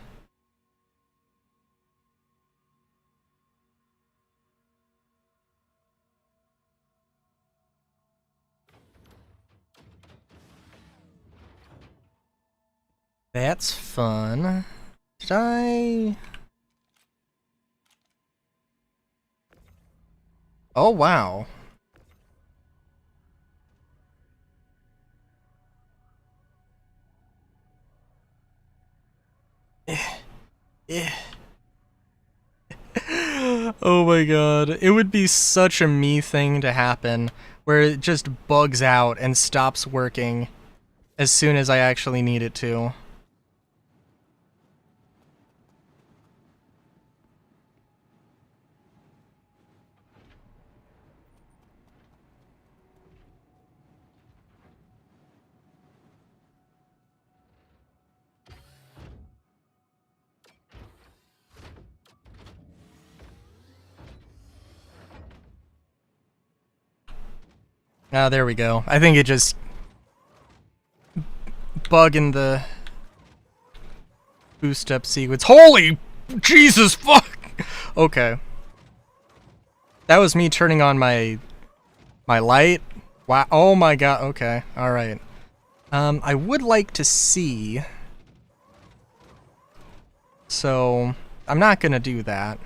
That's fun. Did I... Oh, wow. Oh my god. It would be such a me thing to happen, where it just bugs out and stops working as soon as I actually need it to. Ah, there we go. I think it just bugging the boost up sequence. Holy Jesus fuck! Okay. That was me turning on my light. Wow. Oh my god. Okay. All right. I would like to see. So, I'm not gonna do that.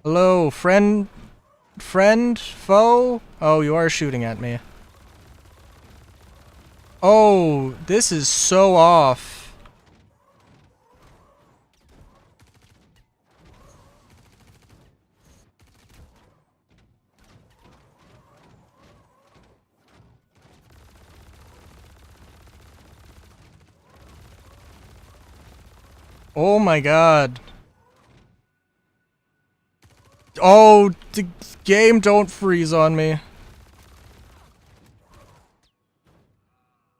Hello, friend? Friend? Foe? Oh, you are shooting at me. Oh, this is so off. Oh my god. Oh, the game, don't freeze on me.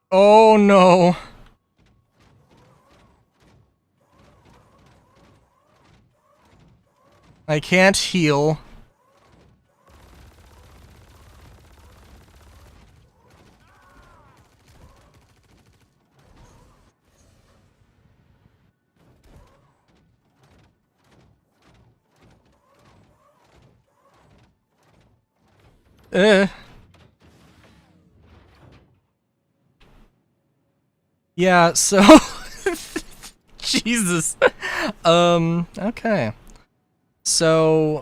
Oh no. I can't heal. Yeah, so Jesus. Okay. So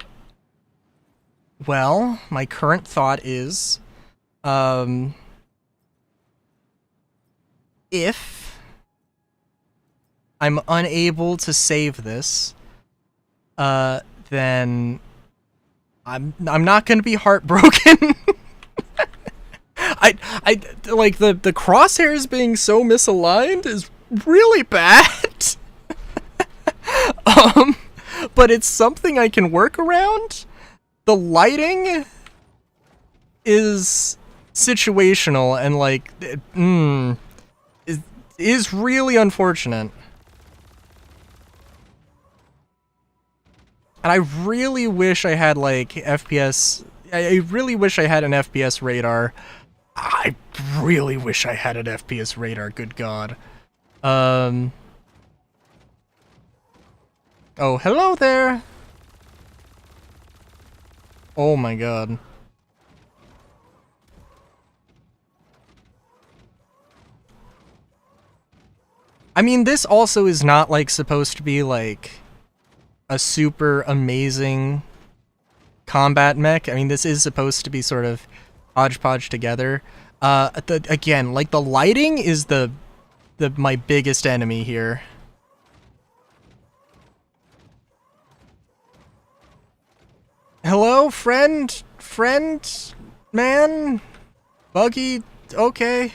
well, my current thought is if I'm unable to save this, then I'm not gonna be heartbroken. I like the crosshairs being so misaligned is really bad. But it's something I can work around. The lighting is situational and like is really unfortunate. And I really wish I had like FPS. I really wish I had an FPS radar. I really wish I had an FPS radar. Good God. Oh, hello there. Oh my God. I mean, this also is not like supposed to be like a super amazing combat mech. I mean, this is supposed to be sort of hodgepodge together. Again, like the lighting is the my biggest enemy here. Hello, friend, man, buggy. Okay,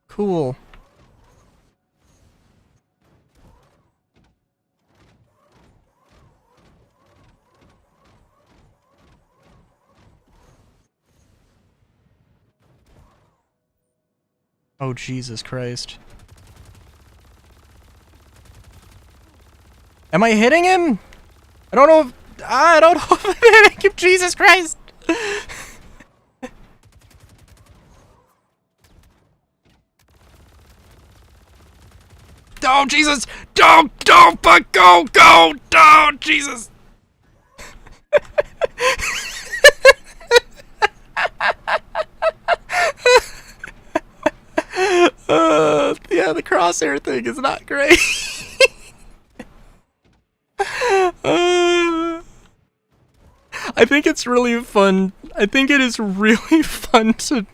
cool. Oh, Jesus Christ. Am I hitting him? I don't know if... I don't know if I'm hitting him. Jesus Christ! Oh, Jesus! Don't, but go! Oh, Jesus! Yeah, the crosshair thing is not great. I think it's really fun. I think it is really fun to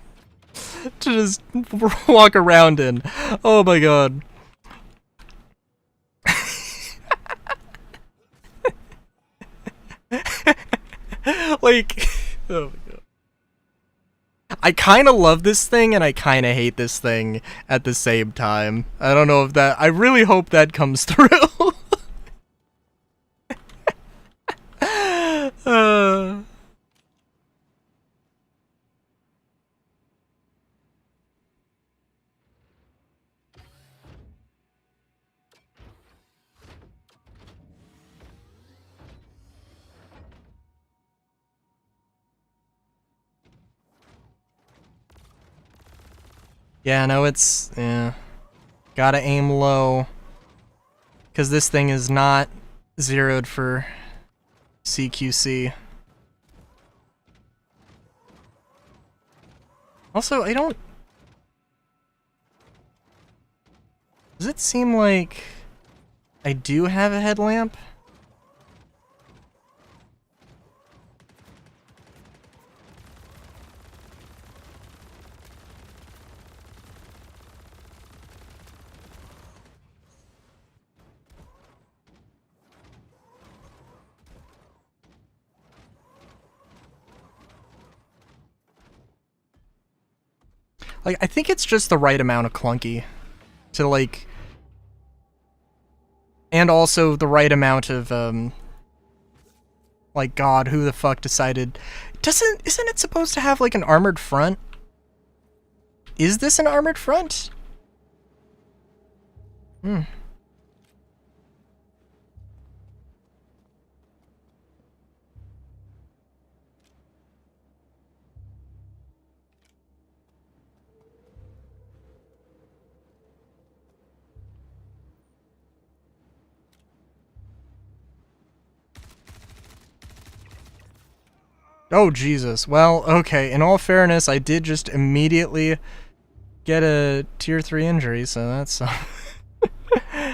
just walk around in. Oh my god. Like, oh my god. I kind of love this thing and I kind of hate this thing at the same time. I don't know if that... I really hope that comes through. Yeah, no, it's... yeah. Gotta aim low. Because this thing is not zeroed for CQC. Also, I don't... Does it seem like I do have a headlamp? Like, I think it's just the right amount of clunky to, like... And also the right amount of, like, God, who the fuck decided... Isn't it supposed to have, like, an armored front? Is this an armored front? Hmm. Oh, Jesus. Well, okay, in all fairness, I did just immediately get a tier 3 injury, so that's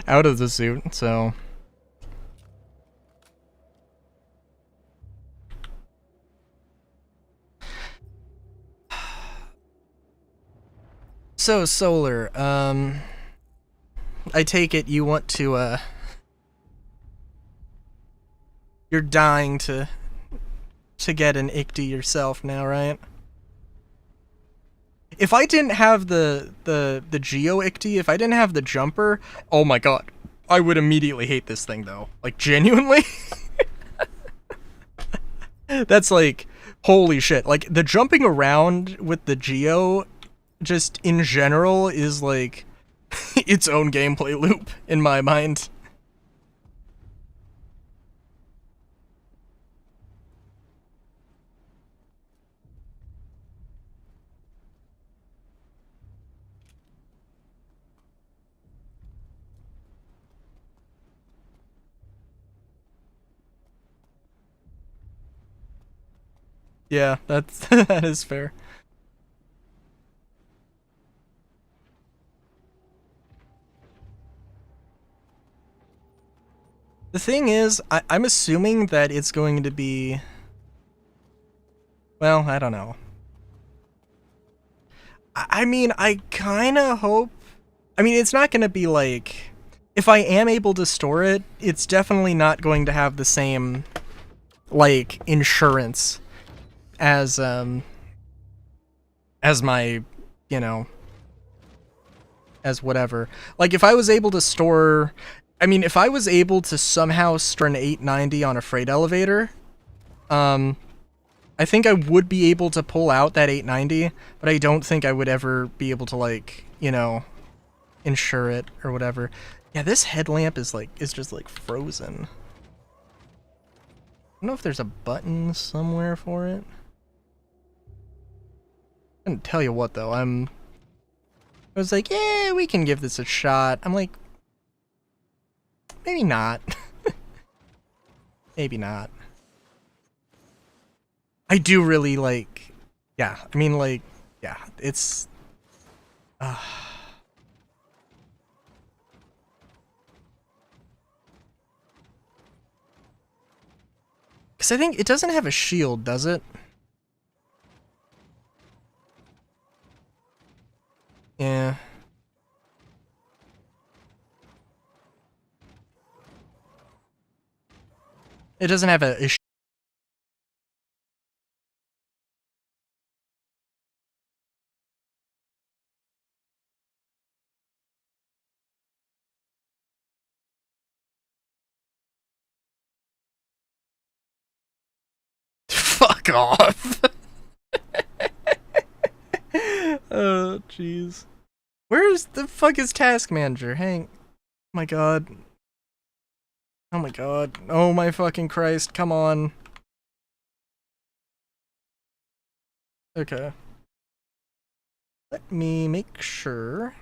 out of the suit, so... So, Solar, I take it you want to, you're dying to get an Ikti yourself now, right? If I didn't have the Geo Ikti, if I didn't have the jumper, oh my god, I would immediately hate this thing though. Like, genuinely? That's like, holy shit. Like, the jumping around with the Geo, just in general, is like its own gameplay loop in my mind. Yeah, that's that is fair. The thing is, I'm assuming that it's going to be... Well, I don't know. I mean, I kinda hope I mean, it's not going to be like, if I am able to store it, it's definitely not going to have the same, like, insurance as my, you know, as whatever. Like, if I was able to store, I mean, if I was able to somehow store an 890 on a freight elevator, I think I would be able to pull out that 890, but I don't think I would ever be able to, like, you know, insure it or whatever. Yeah, this headlamp is just like frozen. I don't know if there's a button somewhere for it. I couldn't tell you what though. I was like, yeah, we can give this a shot. I'm like, maybe not. Maybe not. I do really like, yeah, I mean, like, yeah, it's, because I think it doesn't have a shield, does it? Yeah. It doesn't have a fuck off. Oh, jeez. Where's the fuck is Task Manager? Hang. Oh my god. Oh my god. Oh my fucking Christ. Come on. Okay. Let me make sure.